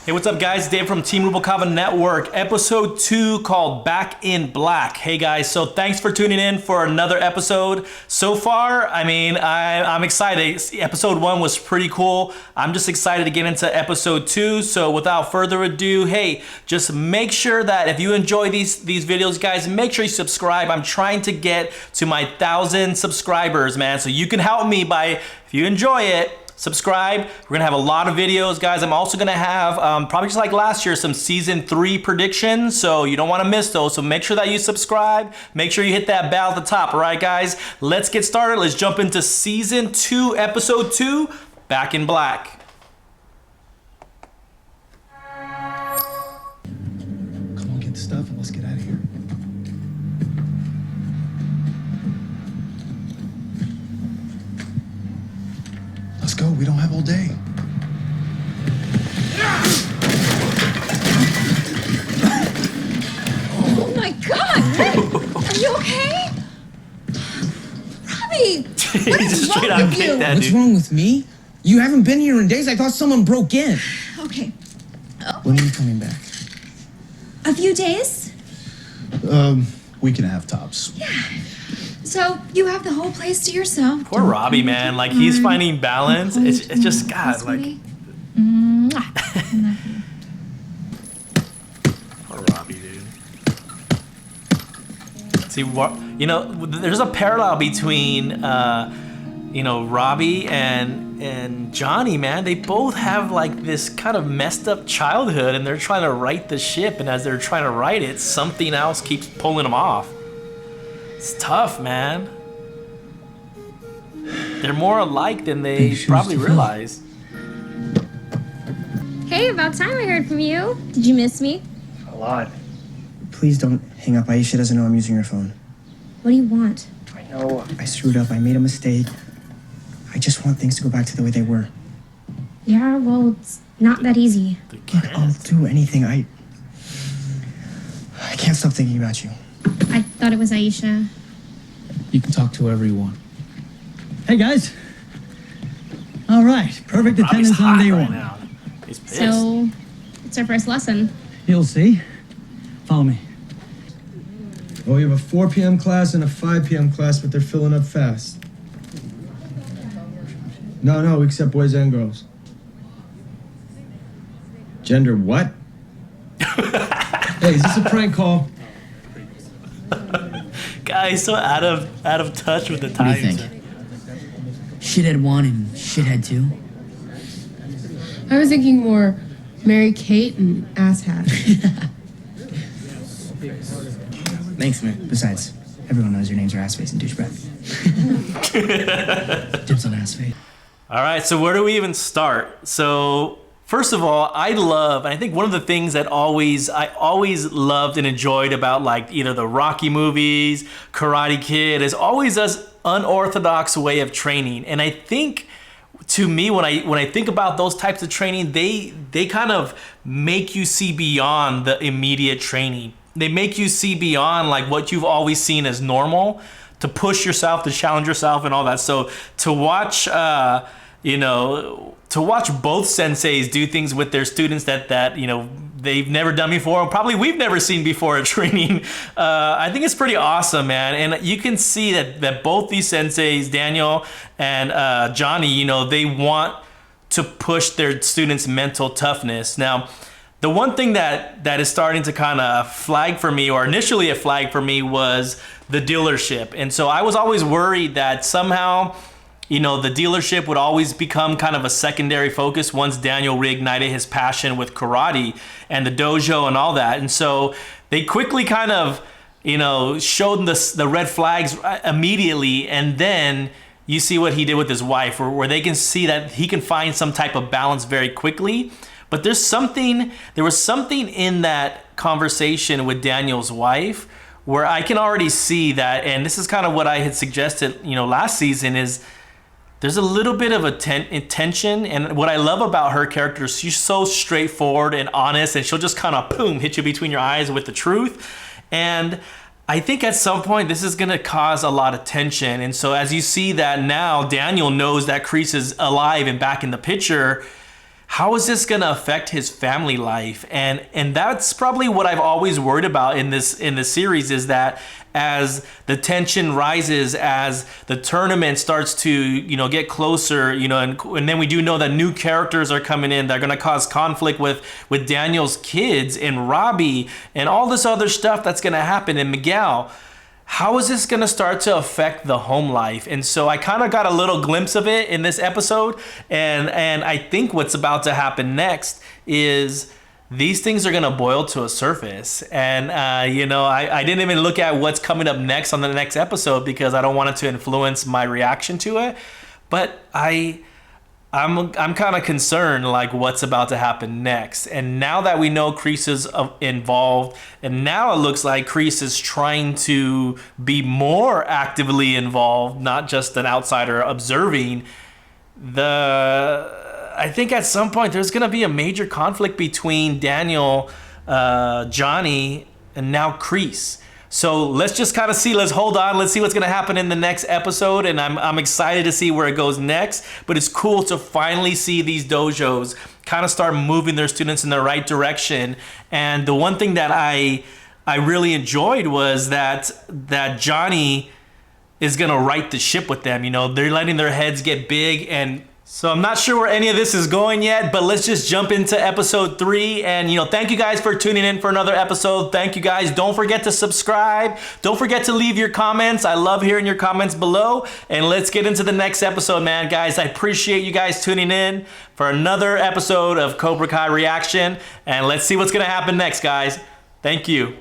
Hey, what's up guys? Dave from Team Rubalcaba Network, episode 2 called Back in Black. Hey guys, so thanks for tuning in for another episode. So far, I mean, I'm excited. Episode 1 was pretty cool. I'm just excited to get into episode 2. So without further ado, hey, just make sure that if you enjoy these videos, guys, make sure you subscribe. I'm trying to get to my 1,000 subscribers, man. So you can help me by, if you enjoy it, subscribe. We're gonna have a lot of videos, guys. I'm also gonna have, probably just like last year, some season 3 predictions, so you don't wanna miss those. So make sure that you subscribe. Make sure you hit that bell at the top, all right, guys? Let's get started. Let's jump into season 2, episode 2, Back in Black. Come on, get the stuff and let's get out of here. Let's go, we don't have all day. Oh my God, Rick! Are you okay? Robbie! What is wrong with you? What's wrong with me? You haven't been here in days. I thought someone broke in. Okay. When are you coming back? A few days? Week and a half tops. Yeah. So you have the whole place to yourself. Poor Robbie, man. Like, he's finding balance. It's just, God, like... Poor Robbie, dude. See, what, you know, there's a parallel between, you know, Robbie and Johnny, man. They both have, like, this kind of messed up childhood, and they're trying to right the ship, and as they're trying to right it, something else keeps pulling them off. It's tough, man. They're more alike than they probably realize. Hey, about time I heard from you. Did you miss me? A lot. Please don't hang up. Aisha doesn't know I'm using your phone. What do you want? I know I screwed up. I made a mistake. I just want things to go back to the way they were. Yeah, well, it's not that easy. Look, I'll do anything. I can't stop thinking about you. I thought it was Aisha. You can talk to whoever you want. Hey guys. All right, perfect Robbie's attendance on hot day right 1. now. He's pissed. So, it's our first lesson. You'll see. Follow me. Well, we have a 4 p.m. class and a 5 p.m. class, but they're filling up fast. No, we accept boys and girls. Gender what? Hey, is this a prank call? Guys, so out of touch with the What do you times. think? Shithead 1 and Shithead 2? I was thinking more Mary Kate and asshat. Thanks, man. Besides, everyone knows your names are Assface and Douchebag. Dibs on ass face. All right, so where do we even start? So first of all, I think one of the things that I always loved and enjoyed about, like, either the Rocky movies, Karate Kid, is always this unorthodox way of training. And I think, to me, when I think about those types of training, they kind of make you see beyond the immediate training. They make you see beyond, like, what you've always seen as normal, to push yourself, to challenge yourself and all that. So to watch, you know, to watch both senseis do things with their students that you know, they've never done before, and probably we've never seen before at training, I think it's pretty awesome, man. And you can see that both these senseis, Daniel and Johnny, you know, they want to push their students' mental toughness. Now, the one thing that is starting to kind of flag for me, or initially a flag for me, was the dealership. And so I was always worried that somehow, you know, the dealership would always become kind of a secondary focus once Daniel reignited his passion with karate and the dojo and all that. And so they quickly kind of, you know, showed the red flags immediately. And then you see what he did with his wife, where they can see that he can find some type of balance very quickly. But there was something in that conversation with Daniel's wife where I can already see that, and this is kind of what I had suggested, you know, last season, is there's a little bit of a tension. And what I love about her character is she's so straightforward and honest, and she'll just kind of, boom, hit you between your eyes with the truth. And I think at some point this is going to cause a lot of tension. And so as you see that now Daniel knows that Kreese is alive and back in the picture, how is this going to affect his family life? And that's probably what I've always worried about in this series, is that as the tension rises, as the tournament starts to, you know, get closer, you know, and then we do know that new characters are coming in that are going to cause conflict with Daniel's kids and Robbie and all this other stuff that's going to happen, and Miguel. How is this going to start to affect the home life? And so I kind of got a little glimpse of it in this episode, and I think what's about to happen next is these things are going to boil to a surface. And, you know, I didn't even look at what's coming up next on the next episode because I don't want it to influence my reaction to it. But I'm kind of concerned, like, what's about to happen next. And now that we know Kreese is involved, and now it looks like Kreese is trying to be more actively involved, not just an outsider observing, I think at some point there's going to be a major conflict between Daniel, Johnny, and now Kreese. So let's just kind of see, let's hold on, let's see what's going to happen in the next episode, and I'm excited to see where it goes next. But it's cool to finally see these dojos kind of start moving their students in the right direction. And the one thing that I really enjoyed was that Johnny is going to right the ship with them. You know, they're letting their heads get big, and so I'm not sure where any of this is going yet, but let's just jump into episode 3. And, you know, thank you guys for tuning in for another episode. Thank you guys. Don't forget to subscribe. Don't forget to leave your comments. I love hearing your comments below. And let's get into the next episode, man. Guys, I appreciate you guys tuning in for another episode of Cobra Kai Reaction. And let's see what's going to happen next, guys. Thank you.